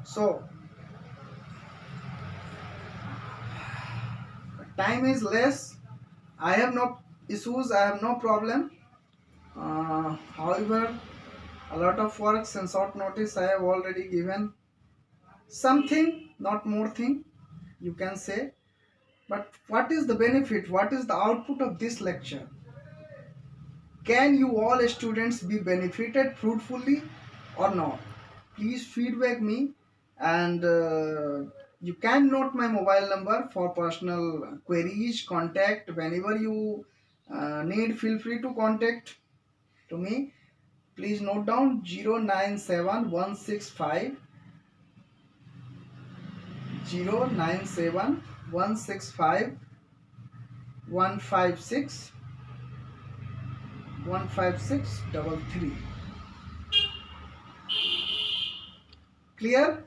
So time is less. I have no issues, I have no problem. However, a lot of works and short notice I have already given. Something, not more thing, you can say. But what is the benefit? What is the output of this lecture? Can you all students be benefited fruitfully or not? Please feedback me, and you can note my mobile number for personal queries, contact whenever you need. Feel free to contact to me. Please note down 097165 097165 156 15633. Clear?